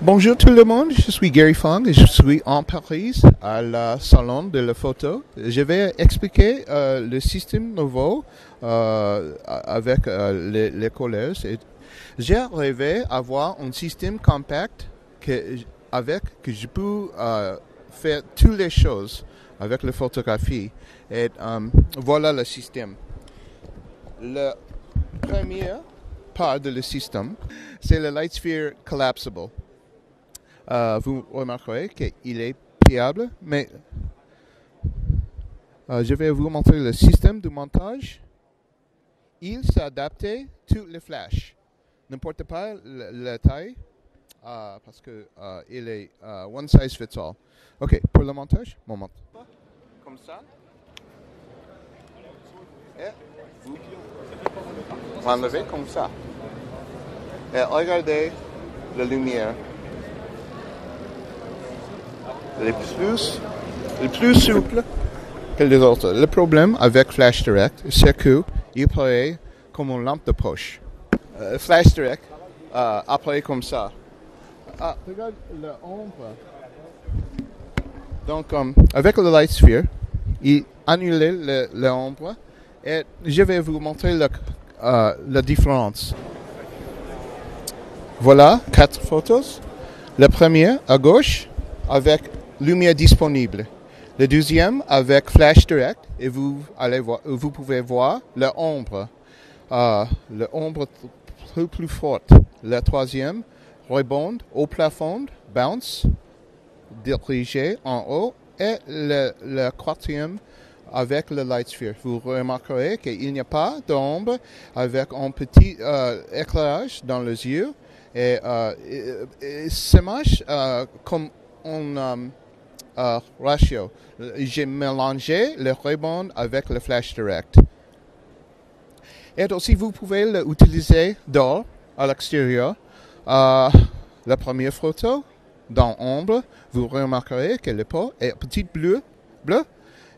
Bonjour tout le monde, je suis Gary Fong et je suis en Paris à la salon de la photo. Je vais expliquer le système nouveau avec les collèges. J'ai rêvé avoir un système compact que je peux faire toutes les choses avec la photographie. Et voilà le système. La première part de le système, c'est le Lightsphere Collapsible. Vous remarquerez qu'il est pliable, mais je vais vous montrer le système de montage. Il s'adapte à tous les flashs. N'importe pas la taille, parce que il est one size fits all. Ok, pour le montage, on monte. Comme ça. Et vous enlevez comme ça. Et regardez la lumière. Le plus souple que les autres. Le problème avec Flash Direct, c'est qu'il paraît comme une lampe de poche. Flash Direct apparaît comme ça. Regarde l'ombre. Donc, avec le Light Sphere, il annule l'ombre et je vais vous montrer la différence. Voilà 4 photos. La première à gauche avec lumière disponible. Le deuxième avec Flash Direct et vous pouvez voir l'ombre. L'ombre plus forte. Le troisième rebond au plafond, bounce, dirigé en haut. Et le quatrième avec le Light Sphere. Vous remarquerez qu'il n'y a pas d'ombre avec un petit éclairage dans les yeux. Et ça marche comme un ratio. J'ai mélangé le rebond avec le Flash Direct. Et aussi, vous pouvez l'utiliser dehors, à l'extérieur. La première photo, dans l'ombre, vous remarquerez que le pot est petit bleu.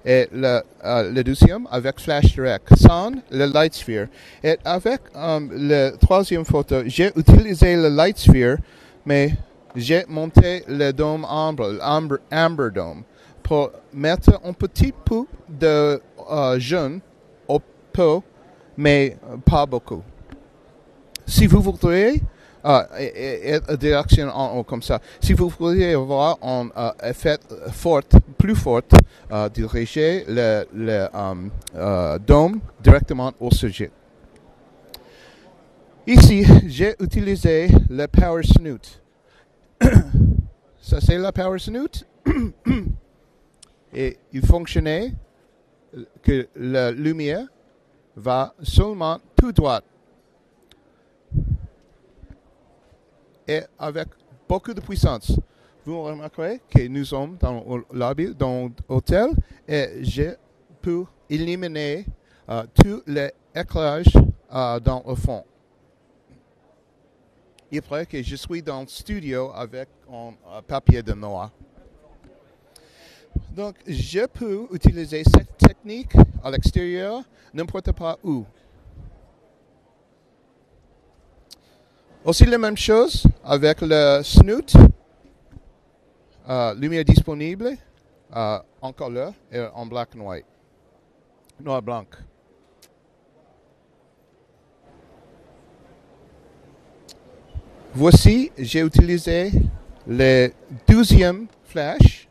Et le deuxième avec Flash Direct, sans le Light Sphere. Et avec la troisième photo, j'ai utilisé le Light Sphere, mais j'ai monté le dôme Amber Dome, pour mettre un petit peu de jaune au pot, mais pas beaucoup. Si vous voudrez, direction en haut comme ça. Si vous voulez avoir un effet plus fort, dirigez le dôme directement au sujet. Ici, j'ai utilisé le Power Snoot. Ça, c'est le Power Snoot. Et il fonctionnait que la lumière va seulement tout droit. Et avec beaucoup de puissance. Vous remarquerez que nous sommes dans le lobby, dans l'hôtel, et je peux éliminer tout l'éclairage dans le fond. Il paraît que je suis dans le studio avec un papier de noir. Donc, je peux utiliser cette technique à l'extérieur, n'importe pas où. Aussi la même chose avec le snoot, lumière disponible, en couleur et en black and white, noir blanc. Voici, j'ai utilisé le deuxième flash,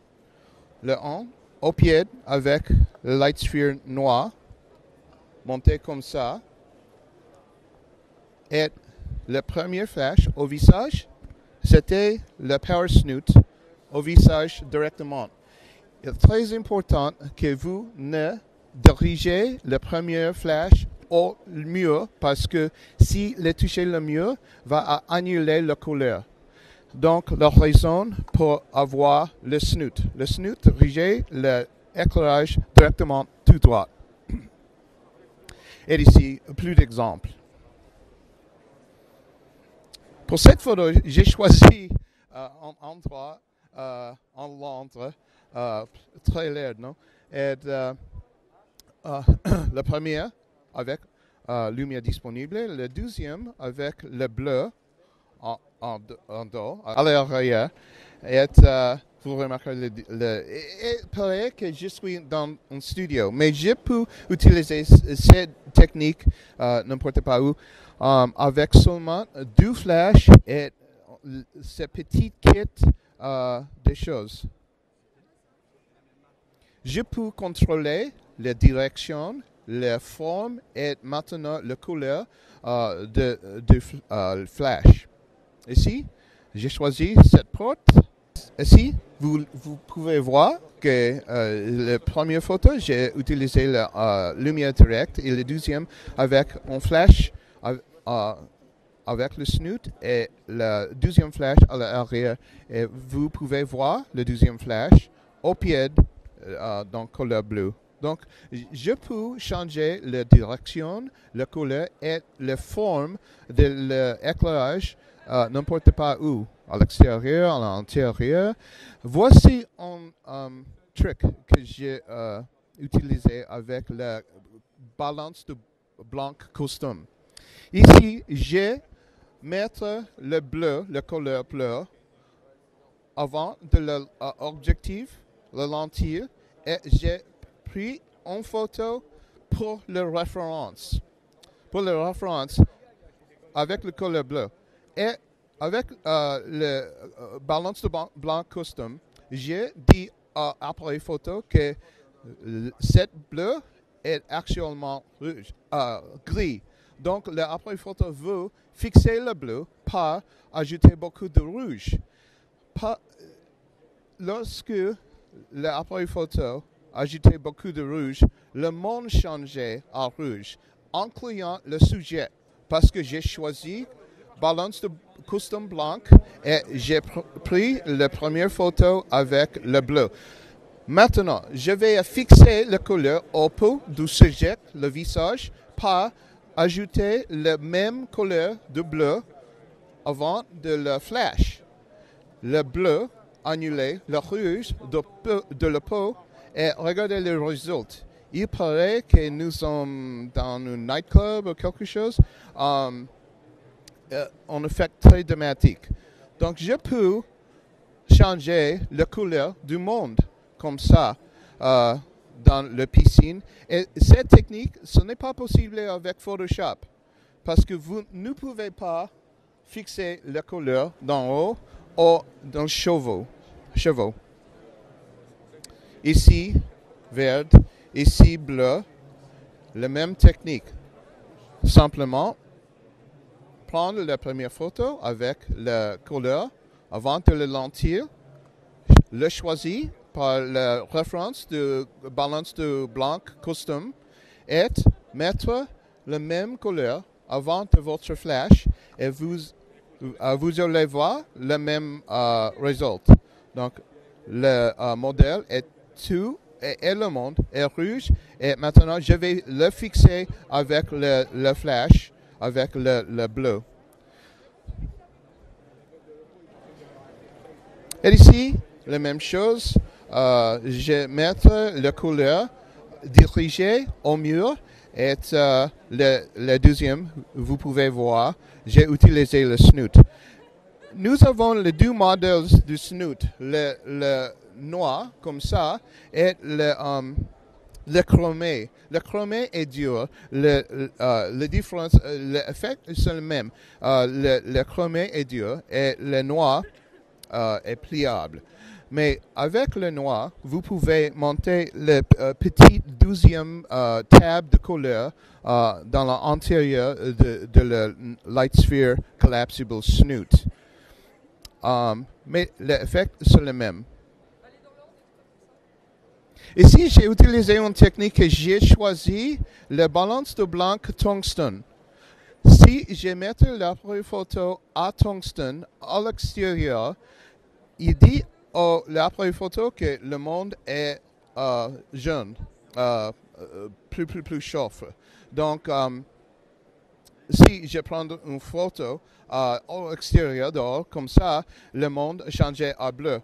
le 1, au pied avec le Light Sphere noir, monté comme ça, et le premier flash au visage, c'était le Power Snoot au visage directement. Il est très important que vous ne dirigez le premier flash au mur parce que si le toucher le mur va annuler la couleur. Donc, la raison pour avoir le snoot. Le snoot dirige l'éclairage directement tout droit. Et ici, plus d'exemples. Pour cette photo, j'ai choisi un endroit en Londres, très laid, non? Et la première avec lumière disponible, le deuxième avec le bleu en dos, à l'arrière. Et vous remarquerez, il paraît que je suis dans un studio, mais je peux utiliser cette technique n'importe pas où avec seulement deux flashs et ce petit kit de choses. Je peux contrôler la direction, la forme et maintenant la couleur de flash. Ici, j'ai choisi cette porte. Ici, vous pouvez voir que la première photo, j'ai utilisé la lumière directe et le deuxième avec un flash avec le snoot et le deuxième flash à l'arrière. Et vous pouvez voir le deuxième flash au pied dans couleur bleue. Donc, je peux changer la direction, la couleur et la forme de l'éclairage n'importe pas où, à l'extérieur, à l'intérieur. Voici un truc que j'ai utilisé avec la balance de blanc custom. Ici, j'ai mettre le bleu, la couleur bleue, avant de l'objectif, la lentille, et j'ai pris une photo pour la référence. Pour la référence, avec le couleur bleu. Et avec le balance de blanc custom, j'ai dit après photo que cette bleu est actuellement gris. Donc, l'appareil photo veut fixer le bleu, pas ajouter beaucoup de rouge. Lorsque l'appareil photo ajoutait beaucoup de rouge, le monde changeait à rouge, incluant le sujet, parce que j'ai choisi balance de custom blanc et j'ai pris la première photo avec le bleu. Maintenant, je vais fixer la couleur au peau du sujet, le visage, pas ajouter la même couleur de bleu avant de le flash. Le bleu annulé, le rouge de la peau et regardez le résultat. Il paraît que nous sommes dans un nightclub ou quelque chose. Un effet très dramatique. Donc, je peux changer la couleur du monde comme ça dans la piscine. Et cette technique, ce n'est pas possible avec Photoshop parce que vous ne pouvez pas fixer la couleur d'en haut ou dans le chevaux. Ici, vert, ici, bleu. La même technique. Simplement, prendre la première photo avec la couleur avant de la lentille, le choisir par la référence de balance de blanc custom et mettre la même couleur avant de votre flash et vous allez voir le même résultat. Donc, le modèle est tout et le monde est rouge et maintenant je vais le fixer avec le flash avec le bleu. Et ici, la même chose, je vais mettre la couleur dirigée au mur et le deuxième, vous pouvez voir, j'ai utilisé le snoot. Nous avons les deux modèles du snoot, le noir comme ça et le chromé. Le chromé est dur. La différence, l'effet c'est le même. Le chromé est dur et le noir est pliable. Mais avec le noir, vous pouvez monter le petit deuxième tab de couleur dans l'intérieur de la Lightsphere Collapsible Snoot. Mais l'effet c'est le même. Ici, j'ai utilisé une technique que j'ai choisie, la balance de blanc tungstène. Si je mets l'appareil photo à tungstène à l'extérieur, il dit l'appareil photo que le monde est jeune, plus chauffe. Donc, si je prends une photo à l'extérieur dehors, comme ça, le monde changeait à bleu.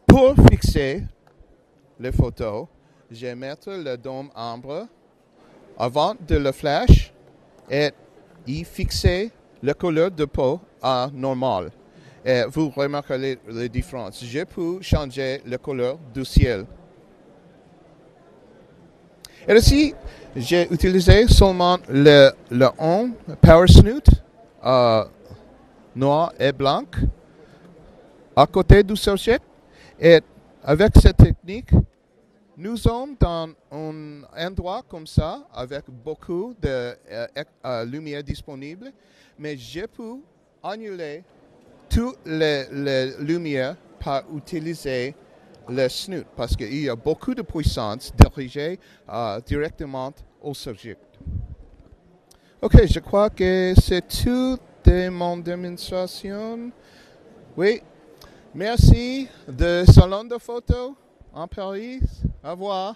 Pour fixer les photos, je vais mettre le dôme ambre avant de le flash et y fixer la couleur de peau à normal. Et vous remarquerez les différences. Je peux changer la couleur du ciel. Et aussi, j'ai utilisé seulement le on Power Snoot noir et blanc à côté du sujet. Et avec cette technique, nous sommes dans un endroit comme ça, avec beaucoup de lumière disponible, mais je peux annuler toutes les lumières par utiliser le snoot, parce qu'il y a beaucoup de puissance dirigée directement au sujet. Ok, je crois que c'est tout de mon démonstration. Oui, merci de salon de photo en Paris. Au revoir.